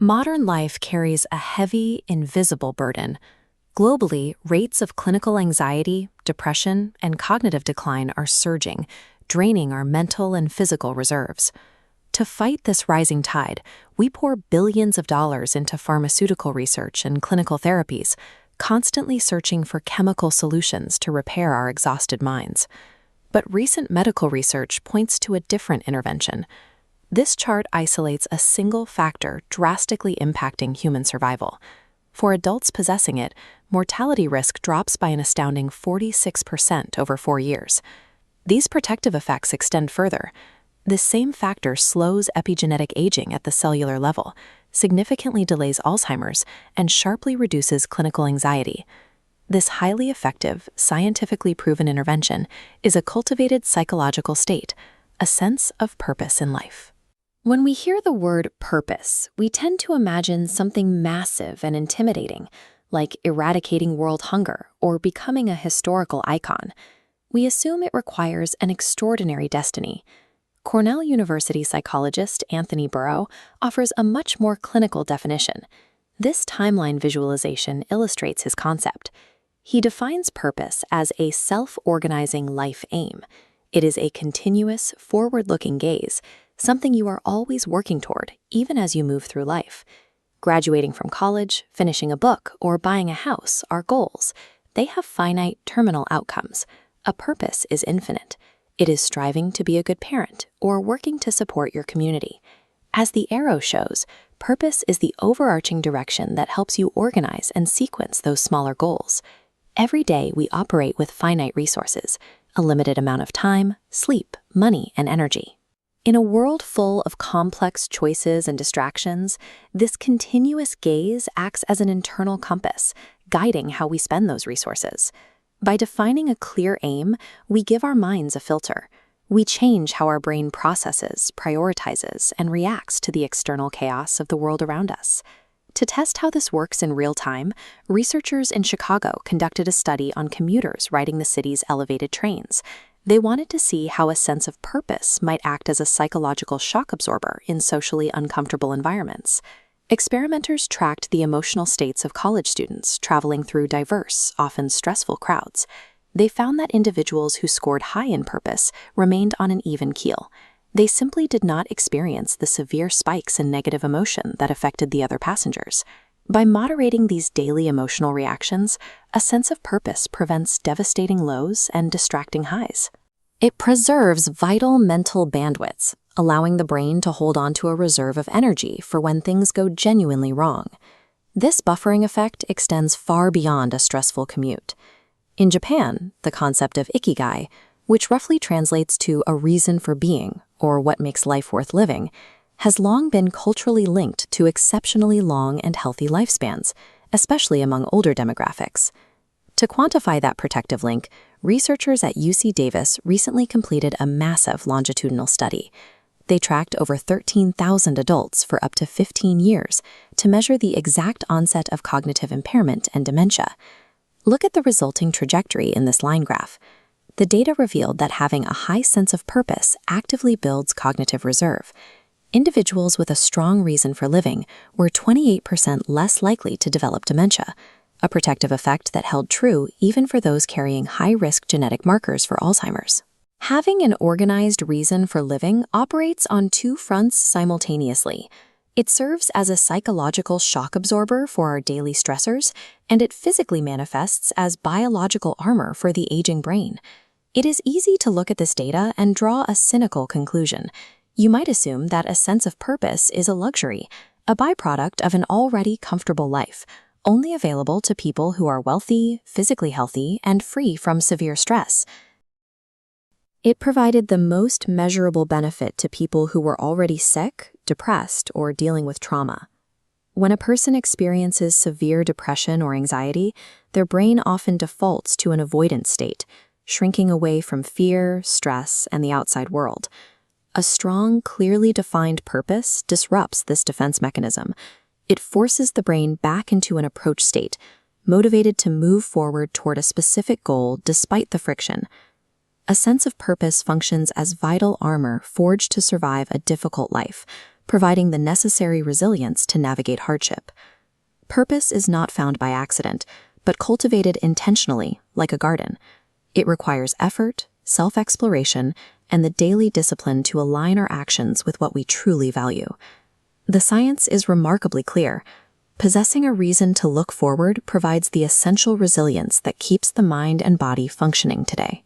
Modern life carries a heavy, invisible burden. Globally, rates of clinical anxiety, depression, and cognitive decline are surging, draining our mental and physical reserves. To fight this rising tide, we pour billions of dollars into pharmaceutical research and clinical therapies, constantly searching for chemical solutions to repair our exhausted minds. But recent medical research points to a different intervention. This chart isolates a single factor drastically impacting human survival. For adults possessing it, mortality risk drops by an astounding 46% over 4 years. These protective effects extend further. This same factor slows epigenetic aging at the cellular level, significantly delays Alzheimer's, and sharply reduces clinical anxiety. This highly effective, scientifically proven intervention is a cultivated psychological state, a sense of purpose in life. When we hear the word purpose, we tend to imagine something massive and intimidating, like eradicating world hunger or becoming a historical icon. We assume it requires an extraordinary destiny. Cornell University psychologist Anthony Burrow offers a much more clinical definition. This timeline visualization illustrates his concept. He defines purpose as a self-organizing life aim. It is a continuous, forward-looking gaze, something you are always working toward, even as you move through life. Graduating from college, finishing a book, or buying a house are goals. They have finite, terminal outcomes. A purpose is infinite. It is striving to be a good parent or working to support your community. As the arrow shows, purpose is the overarching direction that helps you organize and sequence those smaller goals. Every day, we operate with finite resources, a limited amount of time, sleep, money, and energy. In a world full of complex choices and distractions, this continuous gaze acts as an internal compass, guiding how we spend those resources. By defining a clear aim, we give our minds a filter. We change how our brain processes, prioritizes, and reacts to the external chaos of the world around us. To test how this works in real time, researchers in Chicago conducted a study on commuters riding the city's elevated trains. They wanted to see how a sense of purpose might act as a psychological shock absorber in socially uncomfortable environments. Experimenters tracked the emotional states of college students traveling through diverse, often stressful crowds. They found that individuals who scored high in purpose remained on an even keel. They simply did not experience the severe spikes in negative emotion that affected the other passengers. By moderating these daily emotional reactions, a sense of purpose prevents devastating lows and distracting highs. It preserves vital mental bandwidths, allowing the brain to hold on to a reserve of energy for when things go genuinely wrong. This buffering effect extends far beyond a stressful commute. In Japan, the concept of Ikigai, which roughly translates to a reason for being, or what makes life worth living, has long been culturally linked to exceptionally long and healthy lifespans, especially among older demographics. To quantify that protective link, researchers at UC Davis recently completed a massive longitudinal study. They tracked over 13,000 adults for up to 15 years to measure the exact onset of cognitive impairment and dementia. Look at the resulting trajectory in this line graph. The data revealed that having a high sense of purpose actively builds cognitive reserve. Individuals with a strong reason for living were 28% less likely to develop dementia, a protective effect that held true even for those carrying high-risk genetic markers for Alzheimer's. Having an organized reason for living operates on two fronts simultaneously. It serves as a psychological shock absorber for our daily stressors, and it physically manifests as biological armor for the aging brain. It is easy to look at this data and draw a cynical conclusion. You might assume that a sense of purpose is a luxury, a byproduct of an already comfortable life, only available to people who are wealthy, physically healthy, and free from severe stress. It provided the most measurable benefit to people who were already sick, depressed, or dealing with trauma. When a person experiences severe depression or anxiety, their brain often defaults to an avoidance state, shrinking away from fear, stress, and the outside world. A strong, clearly defined purpose disrupts this defense mechanism. It forces the brain back into an approach state, motivated to move forward toward a specific goal despite the friction. A sense of purpose functions as vital armor forged to survive a difficult life, providing the necessary resilience to navigate hardship. Purpose is not found by accident, but cultivated intentionally, like a garden. It requires effort, self-exploration, and the daily discipline to align our actions with what we truly value. The science is remarkably clear. Possessing a reason to look forward provides the essential resilience that keeps the mind and body functioning today.